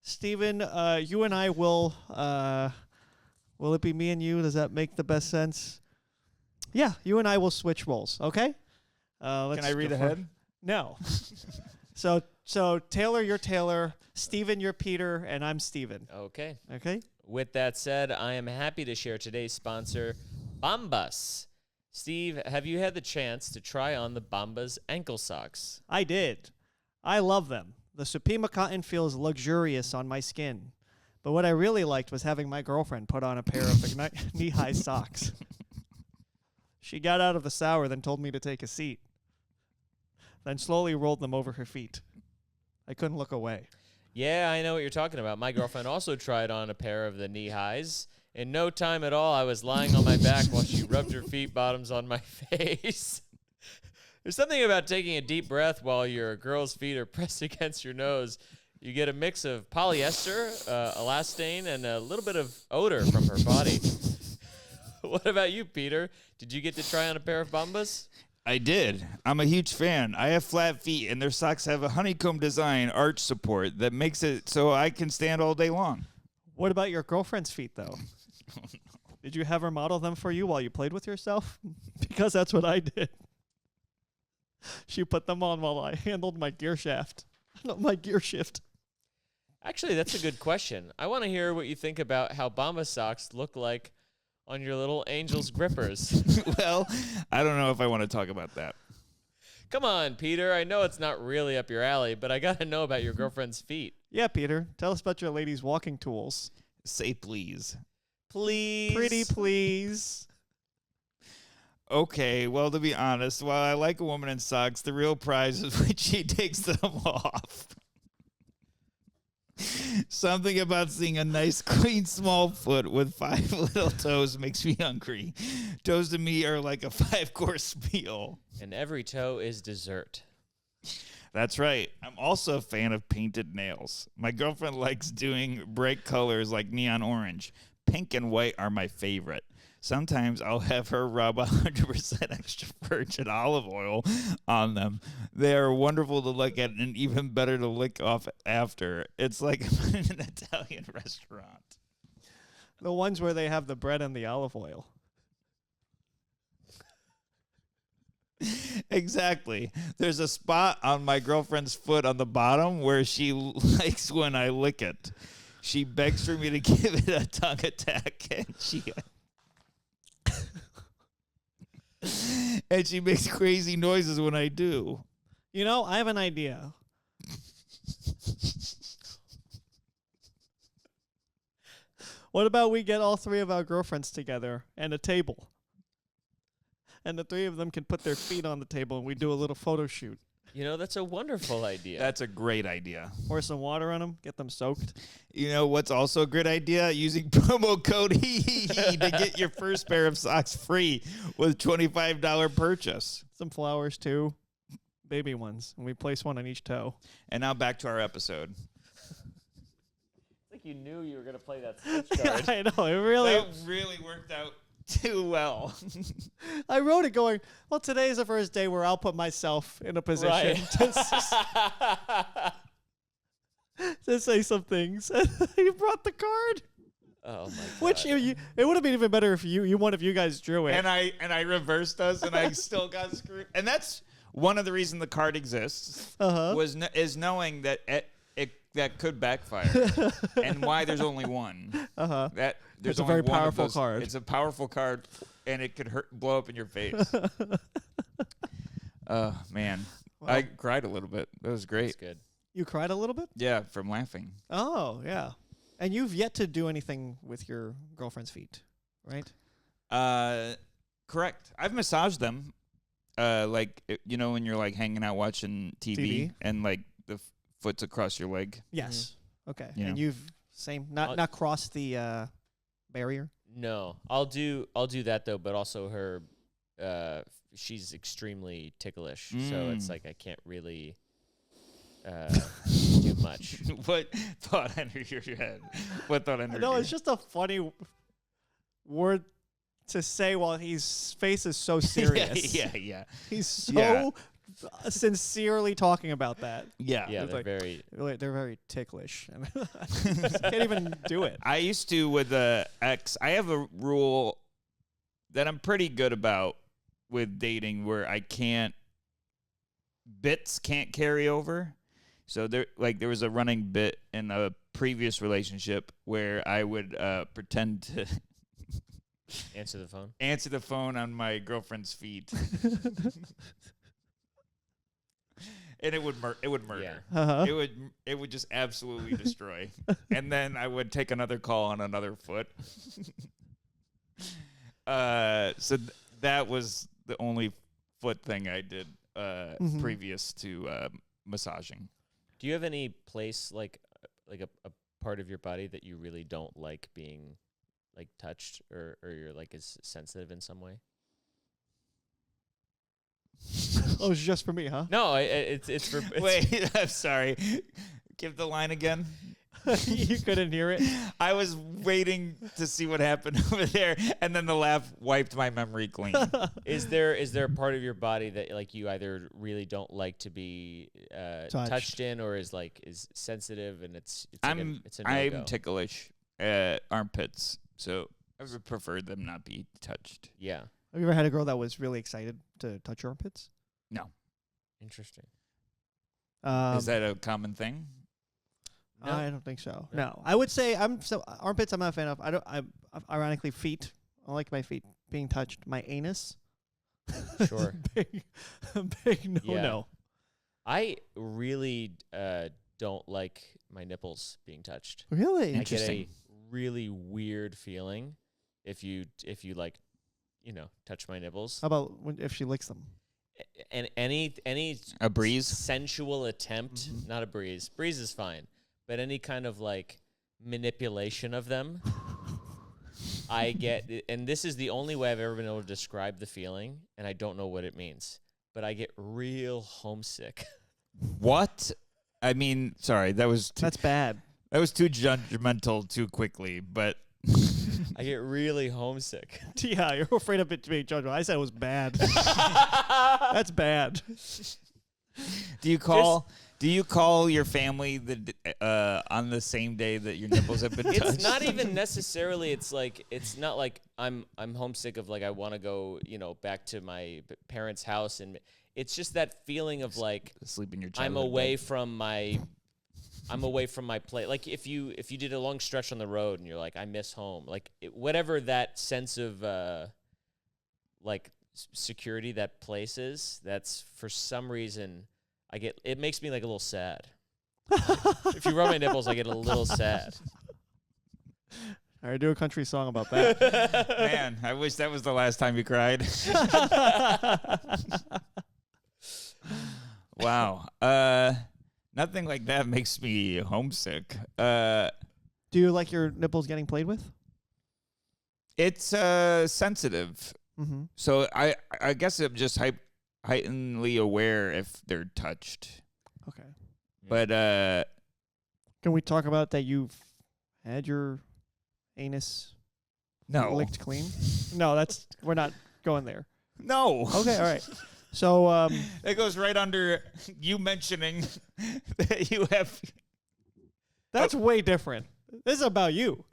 Steven, you and I will it be me and you? Does that make the best sense? Yeah, you and I will switch roles, okay? Can I read ahead? No. So Taylor, you're Taylor. Steven, you're Peter, and I'm Steven. Okay. Okay? With that said, I am happy to share today's sponsor, Bombas. Steve, have you had the chance to try on the Bombas ankle socks? I did. I love them. The Supima cotton feels luxurious on my skin. But what I really liked was having my girlfriend put on a pair of knee-high socks. She got out of the shower, then told me to take a seat. Then slowly rolled them over her feet. I couldn't look away. Yeah, I know what you're talking about. My girlfriend also tried on a pair of the knee-highs. In no time at all, I was lying on my back while she rubbed her feet bottoms on my face. There's something about taking a deep breath while your girl's feet are pressed against your nose. You get a mix of polyester, elastane, and a little bit of odor from her body. What about you, Peter? Did you get to try on a pair of Bombas? I did. I'm a huge fan. I have flat feet, and their socks have a honeycomb design arch support that makes it so I can stand all day long. What about your girlfriend's feet, though? Did you have her model them for you while you played with yourself? Because that's what I did. She put them on while I handled my gear shaft. My gear shift. Actually, that's a good question. I want to hear what you think about how Bomba socks look like on your little angel's grippers. Well, I don't know if I want to talk about that. Come on, Peter. I know it's not really up your alley, but I got to know about your girlfriend's feet. Yeah, Peter. Tell us about your lady's walking tools. Say please. Please. Pretty please. Okay, well, to be honest, while I like a woman in socks, the real prize is when she takes them off. Something about seeing a nice, clean, small foot with 5 little toes makes me hungry. Toes to me are like a 5-course meal. And every toe is dessert. That's right. I'm also a fan of painted nails. My girlfriend likes doing bright colors like neon orange. Pink and white are my favorite. Sometimes I'll have her rub 100% extra virgin olive oil on them. They are wonderful to look at and even better to lick off after. It's like in an Italian restaurant. The ones where they have the bread and the olive oil. Exactly. There's a spot on my girlfriend's foot on the bottom where she likes when I lick it. She begs for me to give it a tongue attack, and she makes crazy noises when I do. You know, I have an idea. What about we get all 3 of our girlfriends together and a table? And the 3 of them can put their feet on the table and we do a little photo shoot. You know, that's a wonderful idea. That's a great idea. Pour some water on them, get them soaked. You know what's also a good idea? Using promo code HeHeHe to get your first pair of socks free with $25 purchase. Some flowers too, baby ones, and we place one on each toe. And now back to our episode. It's like you knew you were going to play that switch card. I know, it really. That really worked out too well. I wrote it going, well, today's the first day where I'll put myself in a position to say some things. You brought the card. Oh my god! Which it would have been even better if one of you guys drew it. And I reversed us, and I still got screwed. And that's one of the reasons the card exists. Is knowing that that could backfire, and why there's only one. That there's it's a only very one powerful of those. card. It's a powerful card, and it could blow up in your face. Man, Well, I cried a little bit. That was great. That's good. You cried a little bit? Yeah, from laughing. Oh, yeah. And you've yet to do anything with your girlfriend's feet, right? Correct. I've massaged them, like when you're like hanging out watching TV. And like the foot's across your leg. Yes. Okay. Yeah. And you've not crossed the barrier? No, I'll do that though, but also her she's extremely ticklish, so it's like I can't really do much. What thought entered your head? What thought entered? No, it's just a funny word to say while his face is so serious. Yeah. He's so sincerely talking about that. Yeah, It's they're they're very ticklish. I can't even do it. I used to with the ex. I have a rule that I'm pretty good about with dating, where bits can't carry over. So there was a running bit in a previous relationship where I would pretend to answer the phone on my girlfriend's feet. And it would murder. Uh-huh. It would just absolutely destroy. And then I would take another call on another foot. So that was the only foot thing I did previous to massaging. Do you have any place like a part of your body that you really don't like being like touched, or you're like is sensitive in some way? Oh, it's just for me, huh? No, it's for. Wait, I'm sorry. Give the line again. You couldn't hear it. I was waiting to see what happened over there, and then the laugh wiped my memory clean. Is there a part of your body that like you either really don't like to be touched in, or is sensitive and it's a no-go? I'm ticklish armpits, so I would prefer them not be touched. Yeah. Have you ever had a girl that was really excited to touch your armpits? No. Interesting. Is that a common thing? No. I don't think so. No. I would say armpits I'm not a fan of. I'm ironically feet. I like my feet being touched. My anus. Sure. big no. Yeah. I really don't like my nipples being touched. Really? I get a really weird feeling if you like, touch my nipples. How about if she licks them? And any a breeze, sensual attempt, not a breeze. Breeze is fine, but any kind of like manipulation of them, I get. And this is the only way I've ever been able to describe the feeling, and I don't know what it means, but I get real homesick. What? I mean, sorry, that's bad. That was too judgmental too quickly, but I get really homesick. Yeah, you're afraid of it being judgmental. I said it was bad. That's bad. Do you call your family on the same day that your nipples have been touched? It's not even necessarily. It's not like I'm homesick of like I want to go back to my parents' house, and it's just that feeling of like sleep in your I'm away from my plate. Like if you did a long stretch on the road and you're like I miss home, like whatever that sense of like security that place is, that's for some reason it makes me like a little sad. If you rub my nipples, I get a little sad. All right, do a country song about that. Man, I wish that was the last time you cried. Wow. Nothing like that makes me homesick. Do you like your nipples getting played with? It's sensitive. Mm-hmm. So I guess I'm just heightenedly aware if they're touched. Okay. But Can we talk about that you've had your anus no. licked clean? No, we're not going there. No. Okay, all right. So It goes right under you mentioning that you have. that's way different. This is about you.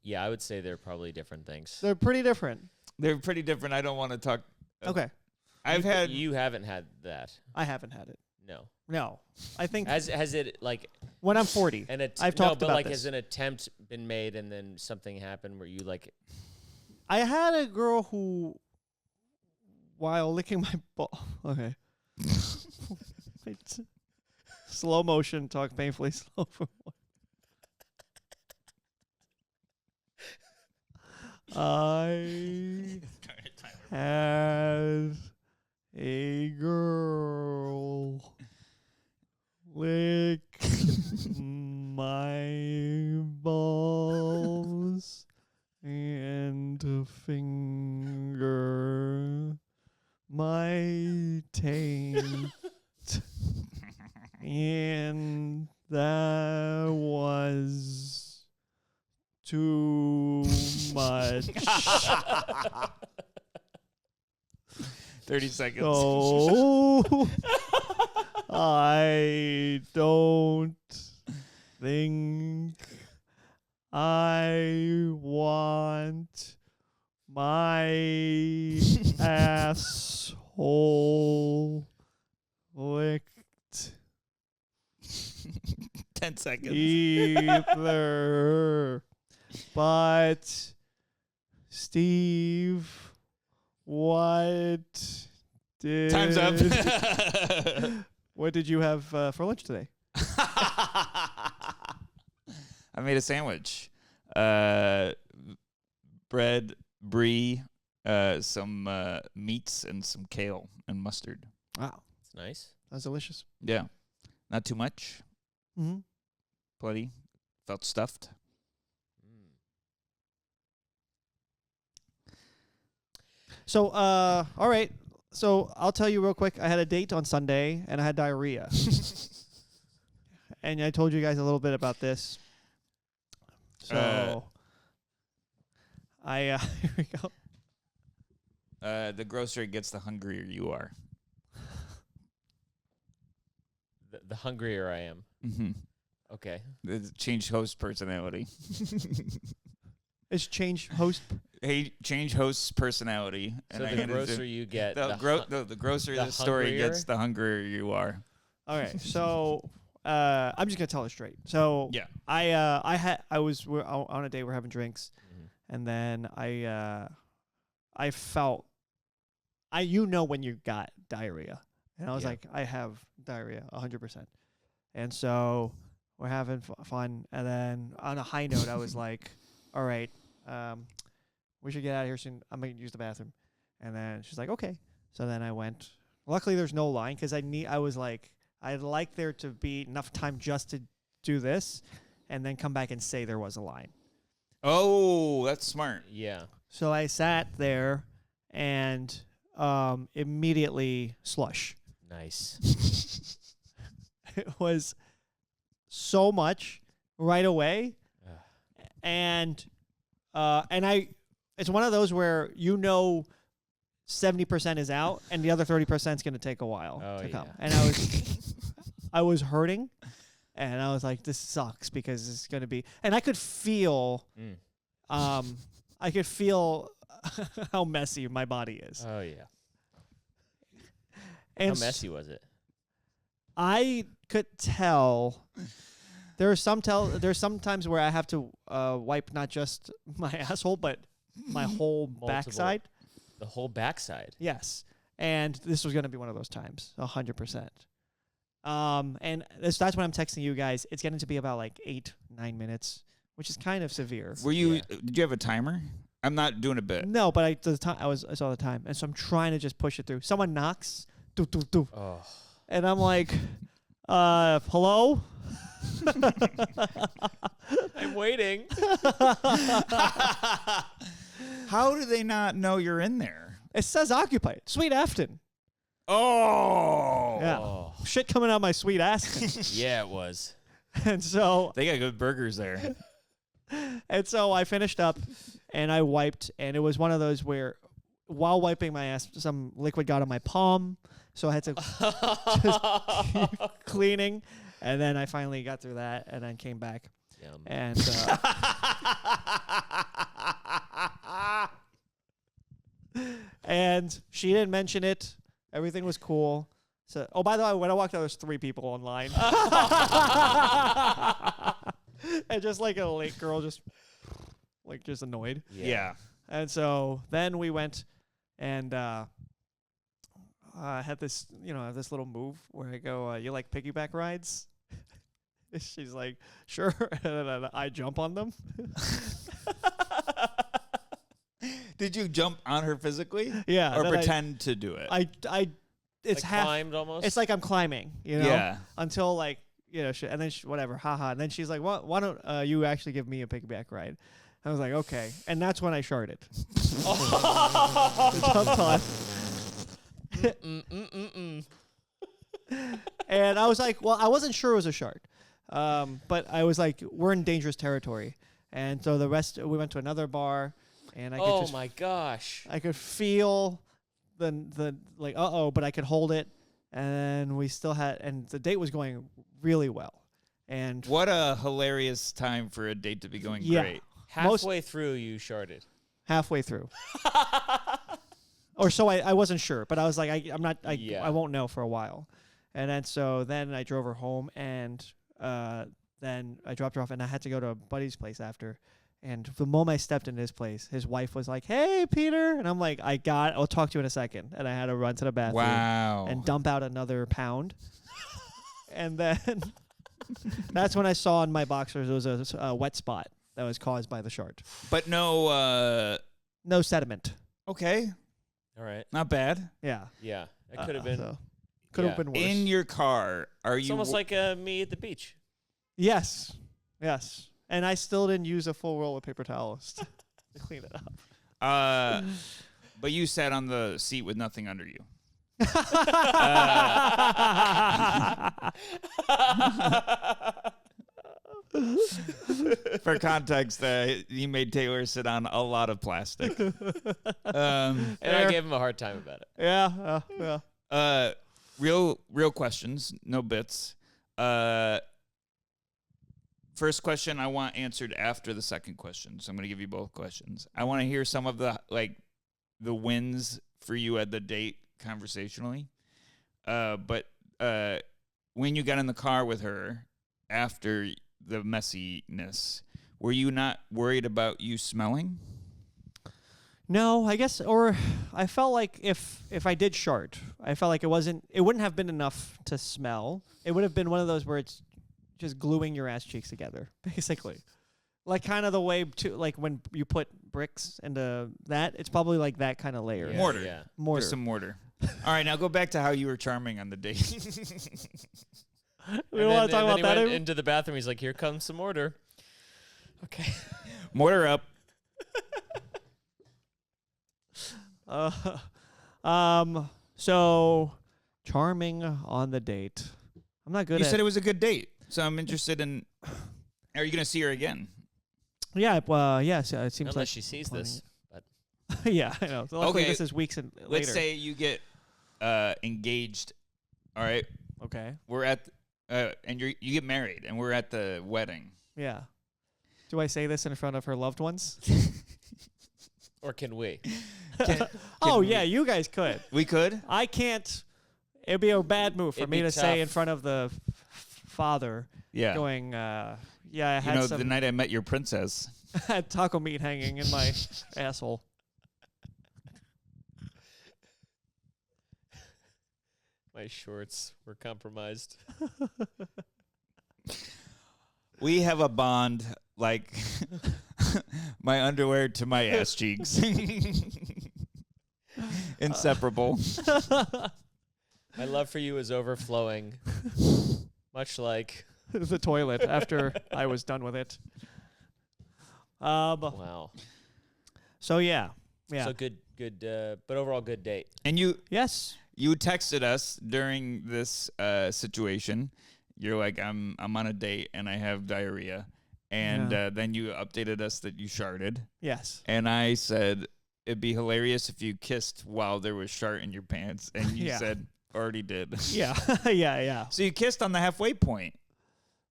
Yeah, I would say they're probably different things. They're pretty different. They're pretty different. I don't want to talk. Okay. You haven't had that. I haven't had it. No. I think Has it like when I'm 40, I've talked but about like this. has an attempt been made and then something happened where you like I had a girl who, while licking my ball, okay. Wait. Slow motion, talk painfully slow for one. I had a girl lick my balls and finger my taint, and that was too much. 30 seconds. So I don't think I want my asshole licked 10 seconds. either. But Steve, what did Time's up. what did you have for lunch today? I made a sandwich. Bread, brie, some meats, and some kale and mustard. Wow, it's nice. that's delicious. Yeah. Not too much. Mm-hmm. Plenty. Felt stuffed. So, all right. So I'll tell you real quick. I had a date on Sunday, and I had diarrhea. And I told you guys a little bit about this. So, here we go. The grosser it gets, the hungrier you are. The hungrier I am. Mm-hmm. Okay. The change host personality. It's change host. Hey, change host's personality. So the grosser you get, the grosser the the story hungrier? gets, the hungrier you are. All right. So, I'm just gonna tell it straight. So, Yeah. I was we're on a date. We're having drinks, and then I felt, when you got diarrhea, and I was like, I have diarrhea 100%, and so we're having fun, and then on a high note, I was like, all right, we should get out of here soon. I'm gonna use the bathroom, and then she's like, okay. So then I went. Luckily, there's no line because I was like, I'd like there to be enough time just to do this, and then come back and say there was a line. Oh, that's smart. Yeah. So I sat there and immediately slush. Nice. It was so much right away, and it's one of those where 70% is out, and the other 30% is going to take a while to come. And I was hurting, and I was like, this sucks because it's going to be, and I could feel, how messy my body is. Oh yeah. And How messy was it? I could tell. There's some times where I have to wipe not just my asshole, but my whole backside. The whole backside. Yes, and this was going to be one of those times, 100%. And that's when I'm texting you guys. It's getting to be about like 8-9 minutes, which is kind of severe. Were you? Did you have a timer? I'm not doing a bit. No, but I saw the time, and so I'm trying to just push it through. Someone knocks. doo, doo, doo. Oh. And I'm like, hello? I'm waiting. How do they not know you're in there? It says occupied. Sweet Afton. Oh. Yeah. Oh. Shit coming out my Sweet Afton. Yeah, it was. And so They got good burgers there. I finished up and I wiped, and it was one of those where while wiping my ass, some liquid got on my palm, so I had to just keep cleaning, and then I finally got through that and then came back. Yum. And and she didn't mention it. Everything was cool. So, oh, by the way, when I walked out, there was 3 people online. And just like a late girl, just annoyed. Yeah. And so then we went and had this, this little move where I go, you like piggyback rides? She's like, sure. And then I jump on them. Did you jump on her physically? Yeah. Or then pretend to do it? Like it's half. climbed almost. It's like I'm climbing, Yeah. until like, and then whatever, haha. And then she's like, why don't you actually give me a piggyback ride? I was like, okay. And that's when I sharted. Jumped on. And I was like, well, I wasn't sure it was a shard. But I was like, we're in dangerous territory. And so we went to another bar, and I could my gosh. I could feel the like, but I could hold it. And we still and the date was going really well. And What a hilarious time for a date to be going Yeah. great. Halfway through, you sharded. halfway through. Or so I wasn't sure, but I was like, I'm not, Yeah. I won't know for a while. And then I drove her home, and then I dropped her off, and I had to go to a buddy's place after. And the moment I stepped into his place, his wife was like, hey, Peter. And I'm like, I'll talk to you in a second. And I had to run to the bathroom Wow. and dump out another pound. And then that's when I saw in my boxers there was a wet spot that was caused by the shard. But no, No sediment. okay. All right. Not bad. Yeah. Yeah. It could have been. Could have Yeah. been worse. In your car, are It's you... almost like me at the beach. Yes. Yes. And I still didn't use a full roll of paper towels to clean it up. But you sat on the seat with nothing under you. For context, he made Taylor sit on a lot of plastic. And I gave him a hard time about it. Yeah. Yeah. Real questions, no bits. First question I want answered after the second question, so I'm going to give you both questions. I want to hear some of the wins for you at the date conversationally. But when you got in the car with her after the messiness, were you not worried about you smelling? No, I guess, or I felt like if I did shart, I felt like it wouldn't have been enough to smell. It would have been one of those where it's just gluing your ass cheeks together, basically. Like kind of the way like when you put bricks into that, it's probably like that kind of layer. Yeah, Mortar. Yeah. Mortar. Just some mortar. All right, now go back to how you were charming on the date. We don't want to talk about he that. went into the bathroom. He's like, "Here comes some mortar." Okay. Mortar up. So charming on the date. I'm not good You at said it was a good date, so I'm interested in. Are you going to see her again? Yeah, yes, it seems Unless like she sees this. But yeah, I know. So luckily Okay, this is weeks and later. Let's say you get engaged. All right, Okay. we're at and you get married, and we're at the wedding. Yeah. Do I say this in front of her loved ones? or can we? Oh, we- yeah, you guys could. We could. I can't. It'd be a bad move for It'd me be to say in tough. front of the father Yeah. going, I You had know, some the night I met your princess. had taco meat hanging in my asshole. My shorts were compromised. We have a bond like my underwear to my ass cheeks. Inseparable. My love for you is overflowing, much like the toilet after I was done with it. wow. So yeah. So good, but overall good date. And you Yes. texted us during this situation. You're like, I'm on a date and I have diarrhea. And then you updated us that you sharted. Yes. And I said, it'd be hilarious if you kissed while there was shart in your pants. And you said, already did. Yeah. Yeah. So you kissed on the halfway point.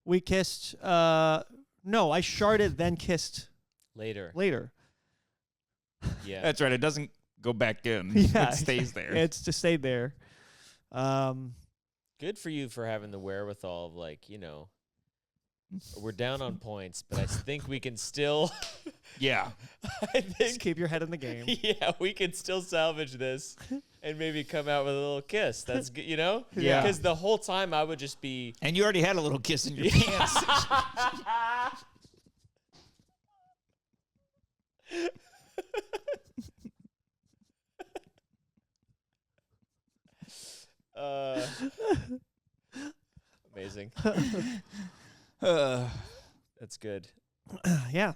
We kissed. No, I sharted, then kissed Later. Yeah. That's right. It doesn't go back in. Yeah. It stays there. It's just stayed there. Good for you for having the wherewithal of, like, you know, we're down on points, but I think we can still. Yeah. I Just think. keep your head in the game. Yeah, we can still salvage this and maybe come out with a little kiss. That's good, you know? Yeah. Because the whole time I would just be. And you already had a little kiss in your pants. Amazing. Uh, That's good. Yeah.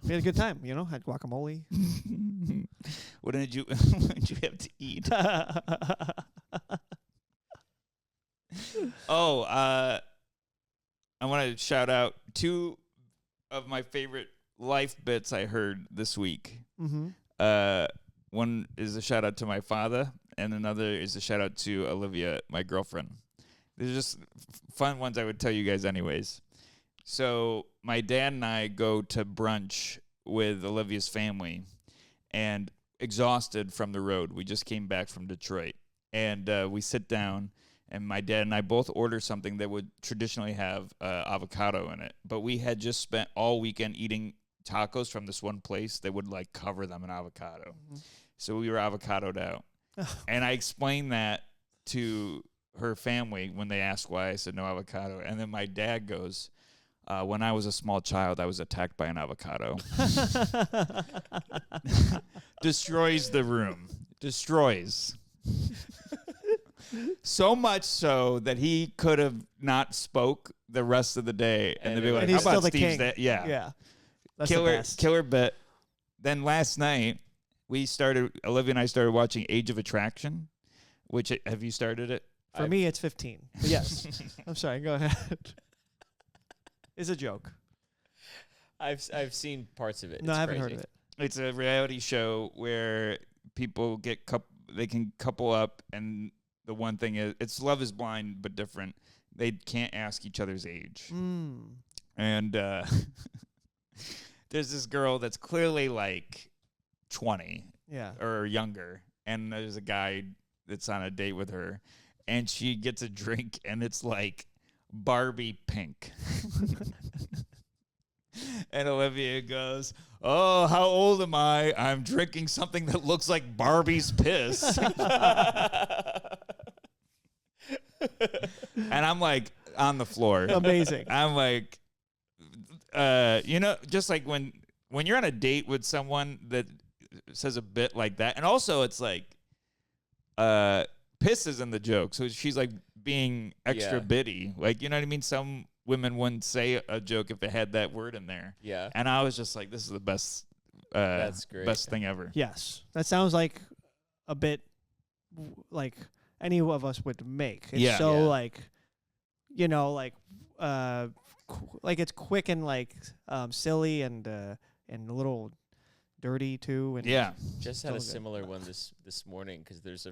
We had a good time, you know, had guacamole. what did you have to eat? I want to shout out 2 of my favorite life bits I heard this week. Mm-hmm. One is a shout out to my father, and another is a shout out to Olivia, my girlfriend. They're just fun ones I would tell you guys anyways. So my dad and I go to brunch with Olivia's family, and exhausted from the road. We just came back from Detroit, and we sit down, and my dad and I both order something that would traditionally have avocado in it. But we had just spent all weekend eating tacos from this one place that would like cover them in avocado. Mm-hmm. So we were avocadoed out. And I explained that to her family when they asked why I said no avocado. And then my dad goes, when I was a small child, I was attacked by an avocado. Destroys the room. Destroys. So much so that he could have not spoke the rest of the day. And they'd be like, And how he's still about the Steve's king. day? Yeah. Yeah. That's the best. Killer bit. Then last night, Olivia and I started watching Age of Attraction, which, have you started it? For me, it's 15. But yes. I'm sorry. Go ahead. It's a joke. I've seen parts of it. No, It's I haven't crazy. heard of it. It's a reality show where people they can couple up, and the one thing is, it's Love is Blind, but different. They can't ask each other's age. And there's this girl that's clearly like 20 Yeah. or younger, and there's a guy that's on a date with her, and she gets a drink, and it's like Barbie pink. And Olivia goes, "Oh, how old am I? I'm drinking something that looks like Barbie's piss." And I'm like on the floor. Amazing. I'm like, just like when you're on a date with someone that says a bit like that, and also it's like, piss is in the joke, so she's like being extra bitty, like, you know what I mean? Some women wouldn't say a joke if it had that word in there. Yeah. And I was just like, this is the best. That's great. Best thing ever. Yes. That sounds like a bit like any of us would make. It's like, you know, like it's quick and like silly and a little dirty too. And Yeah. Just had a Still good. similar one this morning because there's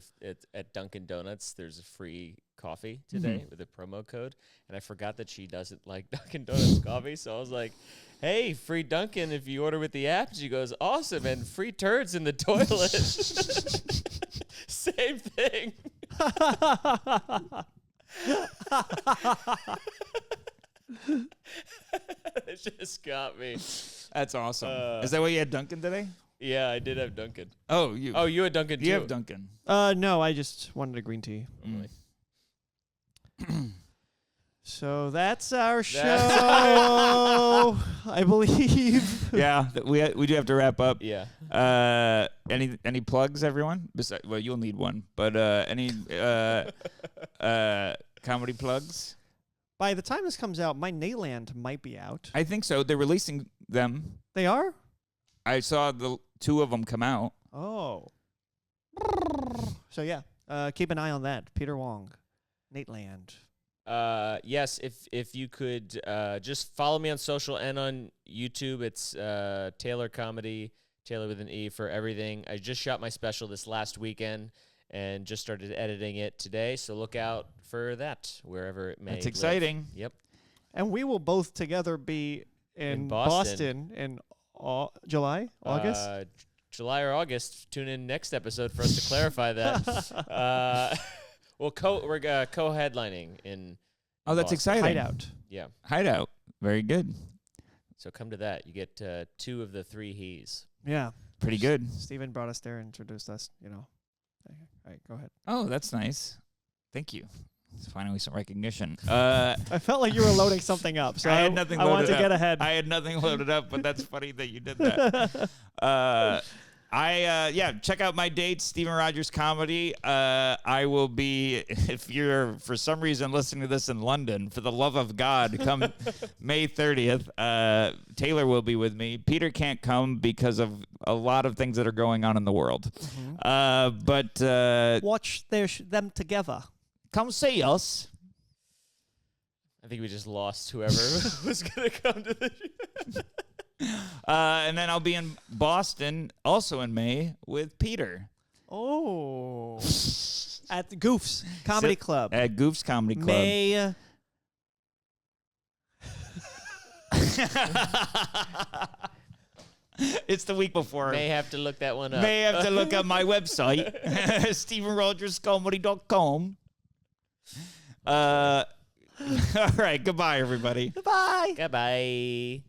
at Dunkin' Donuts there's a free coffee today with a promo code, and I forgot that she doesn't like Dunkin' Donuts coffee, so I was like, "Hey, free Dunkin' if you order with the app." She goes, "Awesome," and free turds in the toilet. Same thing. It just got me. That's awesome. Is that why you had Dunkin' today? Yeah, I did have Dunkin'. Oh, you had Dunkin' too. you have Dunkin'. no, I just wanted a green tea. Really? So that's our show, I believe. Yeah, we do have to wrap up. Yeah. Any plugs, everyone? Well, you'll need one. But any comedy plugs? By the time this comes out, my Nateland might be out. I think so. They're releasing them. They are? I saw the 2 of them come out. Oh. So yeah, keep an eye on that. Peter Wong, Nateland. Yes, if you could just follow me on social and on YouTube. It's Taylor Comedy, Taylor with an E for everything. I just shot my special this last weekend and just started editing it today, so look out for that wherever it may That's live. exciting. Yep. And we will both together be in Boston. in July, August. July or August. Tune in next episode for us to clarify that. We're co-headlining in Oh, that's Boston. exciting. Hideout. Yeah. Hideout. Very good. So come to that. You get 2 of the 3 he's. Yeah. Pretty good. Steven brought us there, introduced us, you know. All right, go ahead. Oh, that's nice. Thank you. It's finally some recognition. I felt like you were loading something up, so I had nothing I wanted loaded to up. get ahead. I had nothing loaded up, but that's funny that you did that. Check out my dates, Steven Rogers Comedy. I will be, if you're for some reason listening to this in London, for the love of God, come May 30th. Taylor will be with me. Peter can't come because of a lot of things that are going on in the world. But watch them together. come see us. I think we just lost whoever was going to come to the And then I'll be in Boston, also in May, with Peter. Oh. At the Goofs Comedy Club. At Goofs Comedy Club. May. It's the week before. May have to look that one up. May have to look up my website, StevenRogersComedy.com. All right, goodbye, everybody. Goodbye. Goodbye.